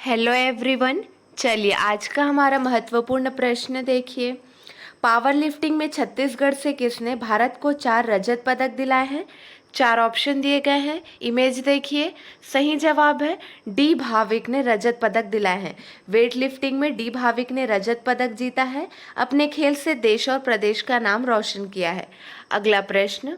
Hello everyone. चलिए आज का हमारा महत्वपूर्ण प्रश्न देखिए। पावर लिफ्टिंग में छत्तीसगढ़ से किसने भारत को 4 रजत पदक दिलाए हैं? 4 ऑप्शन दिए गए हैं, इमेज देखिए। सही जवाब है डी भाविक ने रजत पदक दिलाए हैं। वेट लिफ्टिंग में डी भाविक ने रजत पदक जीता है। अपने खेल से देश और प्रदेश का नाम रोशन किया है। अगला प्रश्न,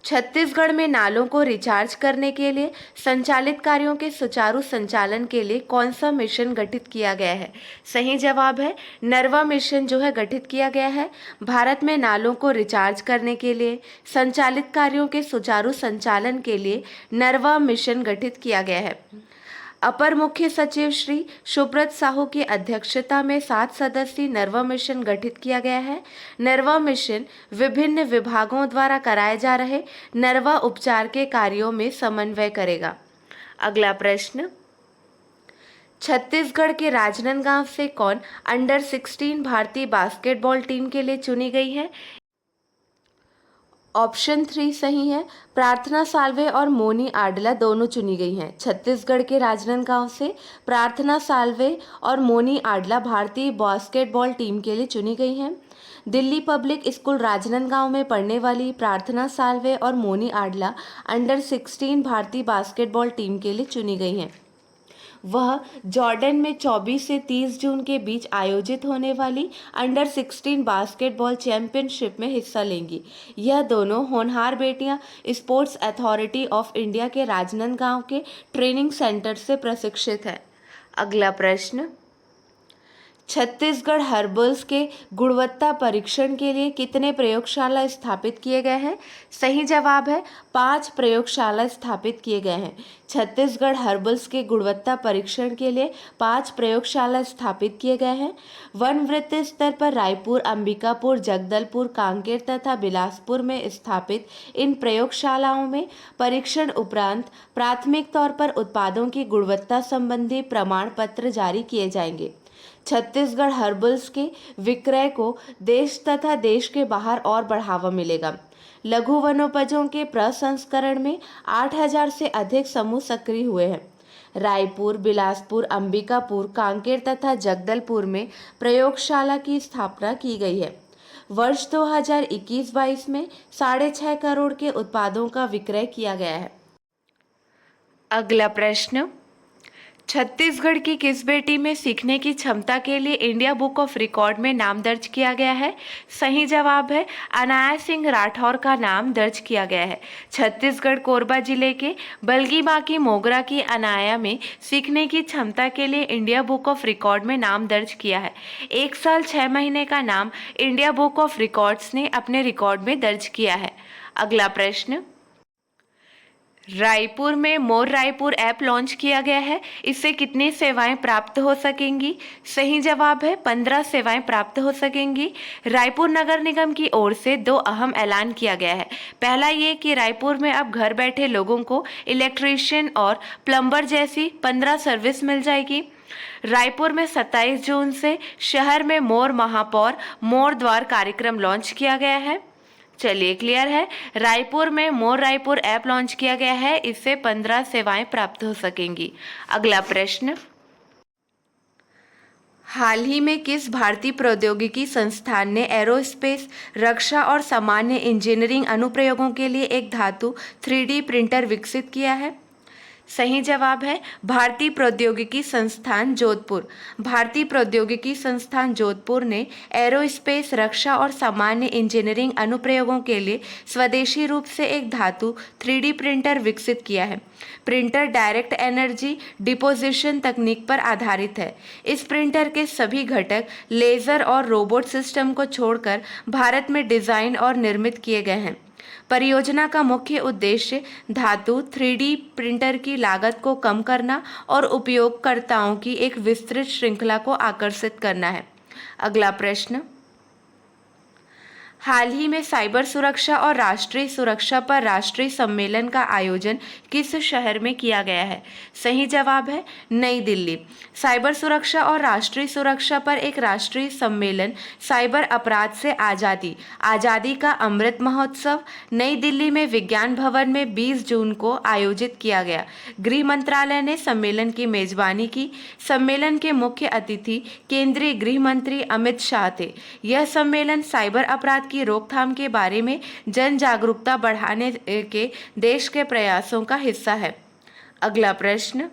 छत्तीसगढ़ में नालों को रिचार्ज करने के लिए संचालित कार्यों के सुचारू संचालन के लिए कौन सा मिशन गठित किया गया है? सही जवाब है नरवा मिशन जो है गठित किया गया है। भारत में नालों को रिचार्ज करने के लिए संचालित कार्यों के सुचारू संचालन के लिए नरवा मिशन गठित किया गया है। अपर मुख्य सचिव श्री सुब्रत साहू की अध्यक्षता में 7 सदस्यीय नरवा मिशन गठित किया गया है। नरवा मिशन विभिन्न विभागों द्वारा कराए जा रहे नरवा उपचार के कार्यों में समन्वय करेगा। अगला प्रश्न, छत्तीसगढ़ के राजनांदगांव से कौन अंडर 16 भारतीय बास्केटबॉल टीम के लिए चुनी गई है? ऑप्शन 3 सही है। प्रार्थना साल्वे और मोनी आडला दोनों चुनी गई हैं। छत्तीसगढ़ के राजनांदगांव से प्रार्थना साल्वे और मोनी आडला भारतीय बास्केटबॉल टीम के लिए चुनी गई हैं। दिल्ली पब्लिक स्कूल राजनांदगांव में पढ़ने वाली प्रार्थना साल्वे और मोनी आडला अंडर 16 भारतीय बास्केटबॉल टीम के लिए चुनी गई हैं। वह जॉर्डन में 24 से 30 जून के बीच आयोजित होने वाली अंडर 16 बास्केटबॉल चैंपियनशिप में हिस्सा लेंगी। यह दोनों होनहार बेटियां स्पोर्ट्स अथॉरिटी ऑफ इंडिया के राजनांदगांव के ट्रेनिंग सेंटर से प्रशिक्षित हैं। अगला प्रश्न, छत्तीसगढ़ हर्बल्स के गुणवत्ता परीक्षण के लिए कितने प्रयोगशाला स्थापित किए गए हैं? सही जवाब है 5 प्रयोगशाला स्थापित किए गए हैं। छत्तीसगढ़ हर्बल्स के गुणवत्ता परीक्षण के लिए 5 प्रयोगशाला स्थापित किए गए हैं। वन वृत्त स्तर पर रायपुर, अंबिकापुर, जगदलपुर, कांकेर तथा बिलासपुर में स्थापित इन प्रयोगशालाओं में परीक्षण उपरांत प्राथमिक तौर पर उत्पादों की गुणवत्ता संबंधी प्रमाण पत्र जारी किए जाएंगे। छत्तीसगढ़ हर्बल्स के विक्रय को देश तथा देश के बाहर और बढ़ावा मिलेगा। लघु वनोपजों के प्रसंस्करण में 8,000 से अधिक समूह सक्रिय हुए हैं। रायपुर, बिलासपुर, अंबिकापुर, कांकेर तथा जगदलपुर में प्रयोगशाला की स्थापना की गई है। वर्ष 2021-22 में 6.5 करोड़ के उत्पादों का विक्रय किया गया है। अगला प्रश्न, छत्तीसगढ़ की किस बेटी में सीखने की क्षमता के लिए इंडिया बुक ऑफ रिकॉर्ड में नाम दर्ज किया गया है? सही जवाब है अनाया सिंह राठौर का नाम दर्ज किया गया है। छत्तीसगढ़ कोरबा जिले के बलगीबा की मोगरा की अनाया में सीखने की क्षमता के लिए इंडिया बुक ऑफ रिकॉर्ड में नाम दर्ज किया है। 1 साल 6 महीने का नाम इंडिया बुक ऑफ रिकॉर्ड्स ने अपने रिकॉर्ड में दर्ज किया है। अगला प्रश्न, रायपुर में मोर रायपुर ऐप लॉन्च किया गया है। इससे कितनी सेवाएं प्राप्त हो सकेंगी? सही जवाब है 15 सेवाएं प्राप्त हो सकेंगी। रायपुर नगर निगम की ओर से 2 अहम ऐलान किया गया है। पहला ये कि रायपुर में अब घर बैठे लोगों को इलेक्ट्रीशियन और प्लम्बर जैसी 15 सर्विस मिल जाएगी। रायपुर में 27 जून से शहर में मोर महापौर मोर द्वार कार्यक्रम लॉन्च किया गया है। चलिए क्लियर है, रायपुर में मोर रायपुर ऐप लॉन्च किया गया है। इससे 15 सेवाएं प्राप्त हो सकेंगी। अगला प्रश्न, हाल ही में किस भारतीय प्रौद्योगिकी संस्थान ने एरोस्पेस, रक्षा और सामान्य इंजीनियरिंग अनुप्रयोगों के लिए एक धातु 3D प्रिंटर विकसित किया है? सही जवाब है भारतीय प्रौद्योगिकी संस्थान जोधपुर। भारतीय प्रौद्योगिकी संस्थान जोधपुर ने एरोस्पेस, रक्षा और सामान्य इंजीनियरिंग अनुप्रयोगों के लिए स्वदेशी रूप से एक धातु 3D प्रिंटर विकसित किया है। प्रिंटर डायरेक्ट एनर्जी डिपोजिशन तकनीक पर आधारित है। इस प्रिंटर के सभी घटक लेजर और रोबोट सिस्टम को छोड़कर भारत में डिजाइन और निर्मित किए गए हैं। परियोजना का मुख्य उद्देश्य धातु 3D प्रिंटर की लागत को कम करना और उपयोगकर्ताओं की एक विस्तृत श्रृंखला को आकर्षित करना है। अगला प्रश्न, हाल ही में साइबर सुरक्षा और राष्ट्रीय सुरक्षा पर राष्ट्रीय सम्मेलन का आयोजन किस शहर में किया गया है? सही जवाब है नई दिल्ली। साइबर सुरक्षा और राष्ट्रीय सुरक्षा पर एक राष्ट्रीय सम्मेलन साइबर अपराध से आज़ादी का अमृत महोत्सव नई दिल्ली में विज्ञान भवन में 20 जून को आयोजित किया गया। गृह मंत्रालय ने सम्मेलन की मेजबानी की। सम्मेलन के मुख्य अतिथि केंद्रीय गृह मंत्री अमित शाह थे। यह सम्मेलन साइबर अपराध की रोकथाम के बारे में जन जागरूकता बढ़ाने के देश के प्रयासों का हिस्सा है। अगला प्रश्न,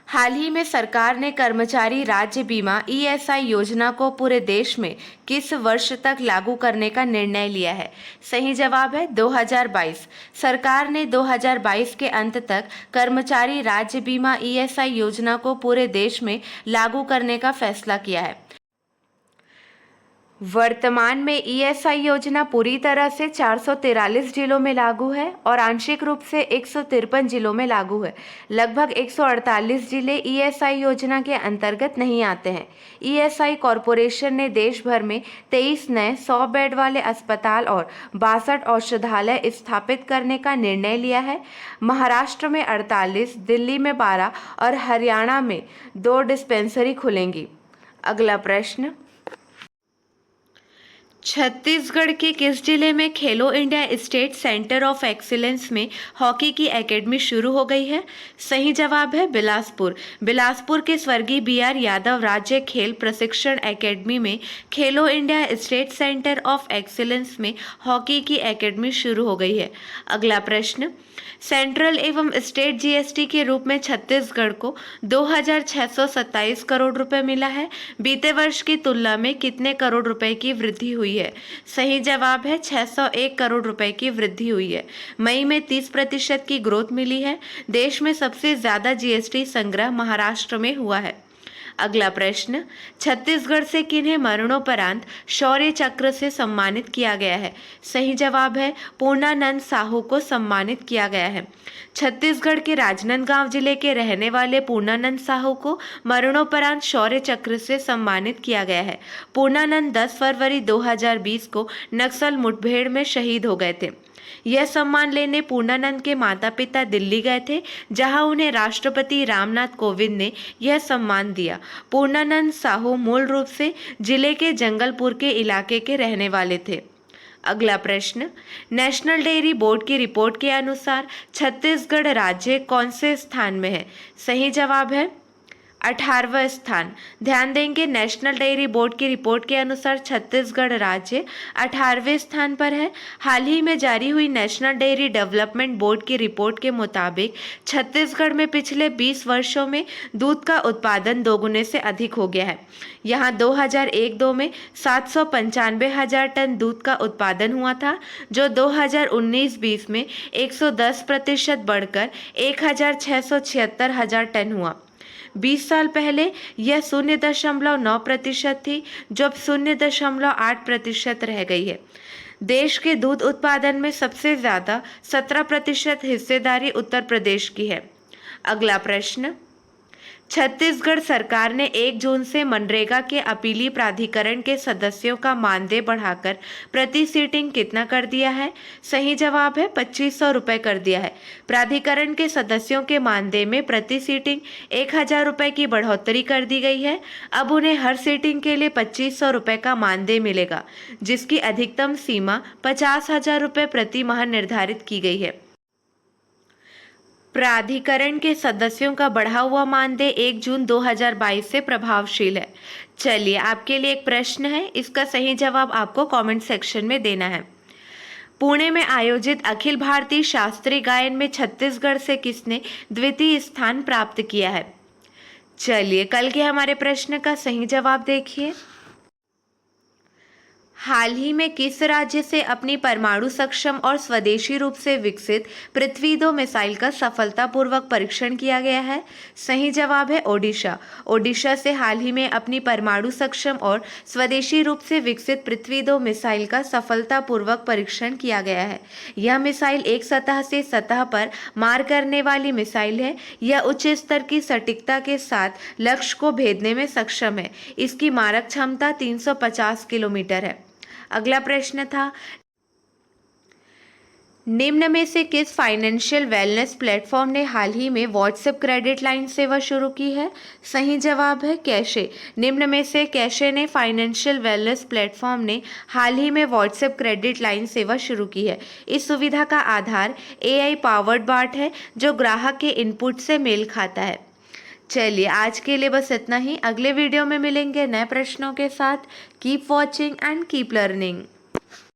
हाल ही में सरकार ने कर्मचारी राज्य बीमा ईएसआई योजना को पूरे देश में किस वर्ष तक लागू करने का निर्णय लिया है? सही जवाब है 2022। सरकार ने 2022 के अंत तक कर्मचारी राज्य बीमा ईएसआई योजना को पूरे देश में लागू करने का फैसला किया है। वर्तमान में ईएसआई योजना पूरी तरह से 443 जिलों में लागू है और आंशिक रूप से 153 जिलों में लागू है। लगभग 148 जिले ईएसआई योजना के अंतर्गत नहीं आते हैं। ईएसआई कॉरपोरेशन ने देश भर में 23 नए 100 बेड वाले अस्पताल और 62 औषधालय स्थापित करने का निर्णय लिया है। महाराष्ट्र में 48, दिल्ली में 12 और हरियाणा में 2 डिस्पेंसरी खुलेंगी। अगला प्रश्न, छत्तीसगढ़ के किस जिले में खेलो India state centre of excellence में हॉकी की एकेडमी शुरू हो गई है? सही जवाब है बिलासपुर। बिलासपुर के स्वर्गीय BR यादव राज्य खेल प्रशिक्षण एकेडमी में खेलो India state centre of excellence में हॉकी की एकेडमी शुरू हो गई है। अगला प्रश्न, सेंट्रल एवं स्टेट जीएसटी के रूप में छत्तीसगढ़ को 2,627 करोड़ रुपए मिला है। बीते वर्ष की तुलना में कितने करोड़ रुपए की वृद्धि हुई है? सही जवाब है 601 करोड़ रुपए की वृद्धि हुई है। मई में 30% की ग्रोथ मिली है। देश में सबसे ज्यादा जीएसटी संग्रह महाराष्ट्र में हुआ है। अगला प्रश्न, छत्तीसगढ़ से किन्हें मरणोपरांत शौर्य चक्र से सम्मानित किया गया है? सही जवाब है पूर्णानंद साहू को सम्मानित किया गया है। छत्तीसगढ़ के राजनांदगांव जिले के रहने वाले पूर्णानंद साहू को मरणोपरांत शौर्य चक्र से सम्मानित किया गया है। पूर्णानंद 10 फरवरी 2020 को नक्सल मुठभेड़ में शहीद हो गए थे। यह सम्मान लेने पूर्णानंद के माता पिता दिल्ली गए थे, जहां उन्हें राष्ट्रपति रामनाथ कोविंद ने यह सम्मान दिया। पूर्णानंद साहू मूल रूप से जिले के जंगलपुर के इलाके के रहने वाले थे। अगला प्रश्न, नेशनल डेयरी बोर्ड की रिपोर्ट के अनुसार छत्तीसगढ़ राज्य कौन से स्थान में है? सही जवाब है 18वां स्थान। ध्यान देंगे, नेशनल डेयरी बोर्ड की रिपोर्ट के अनुसार छत्तीसगढ़ राज्य 18वें स्थान पर है। हाल ही में जारी हुई नेशनल डेयरी डेवलपमेंट बोर्ड की रिपोर्ट के मुताबिक छत्तीसगढ़ में पिछले 20 वर्षों में दूध का उत्पादन दोगुने से अधिक हो गया है। यहाँ 2001-2 में 795,000 टन दूध का उत्पादन हुआ था, जो 2019-20 में 110% बढ़कर 1,676,000 टन हुआ। 20 साल पहले यह 0.9% थी, जो अब 0.8% रह गई है। देश के दूध उत्पादन में सबसे ज़्यादा 17% हिस्सेदारी उत्तर प्रदेश की है। अगला प्रश्न, छत्तीसगढ़ सरकार ने 1 जून से मनरेगा के अपीली प्राधिकरण के सदस्यों का मानदेय बढ़ाकर प्रति सीटिंग कितना कर दिया है? सही जवाब है 2,500 रुपये कर दिया है। प्राधिकरण के सदस्यों के मानदेय में प्रति सीटिंग 1,000 रुपये की बढ़ोतरी कर दी गई है। अब उन्हें हर सीटिंग के लिए 2,500 रुपये का मानदेय मिलेगा, जिसकी अधिकतम सीमा 50,000 रुपये प्रति माह निर्धारित की गई है। प्राधिकरण के सदस्यों का बढ़ा हुआ मानदेय 1 जून 2022 से प्रभावशील है। चलिए, आपके लिए एक प्रश्न है, इसका सही जवाब आपको कमेंट सेक्शन में देना है। पुणे में आयोजित अखिल भारतीय शास्त्रीय गायन में छत्तीसगढ़ से किसने द्वितीय स्थान प्राप्त किया है? चलिए, कल के हमारे प्रश्न का सही जवाब देखिए। हाल ही में किस राज्य से अपनी परमाणु सक्षम और स्वदेशी रूप से विकसित पृथ्वी 2 मिसाइल का सफलतापूर्वक परीक्षण किया गया है? सही जवाब है ओडिशा। ओडिशा से हाल ही में अपनी परमाणु सक्षम और स्वदेशी रूप से विकसित पृथ्वी 2 मिसाइल का सफलतापूर्वक परीक्षण किया गया है। यह मिसाइल एक सतह से सतह पर मार करने वाली मिसाइल है। यह उच्च स्तर की सटीकता के साथ लक्ष्य को भेदने में सक्षम है। इसकी मारक क्षमता 350 किलोमीटर है। अगला प्रश्न था, निम्न में से किस फाइनेंशियल वेलनेस प्लेटफॉर्म ने हाल ही में व्हाट्सएप क्रेडिट लाइन सेवा शुरू की है? सही जवाब है कैशे। निम्न में से कैशे ने फाइनेंशियल वेलनेस प्लेटफॉर्म ने हाल ही में व्हाट्सएप क्रेडिट लाइन सेवा शुरू की है। इस सुविधा का आधार AI पावर्ड बाट है जो ग्राहक के इनपुट से मेल खाता है। चलिए आज के लिए बस इतना ही। अगले वीडियो में मिलेंगे नए प्रश्नों के साथ। Keep watching and keep learning.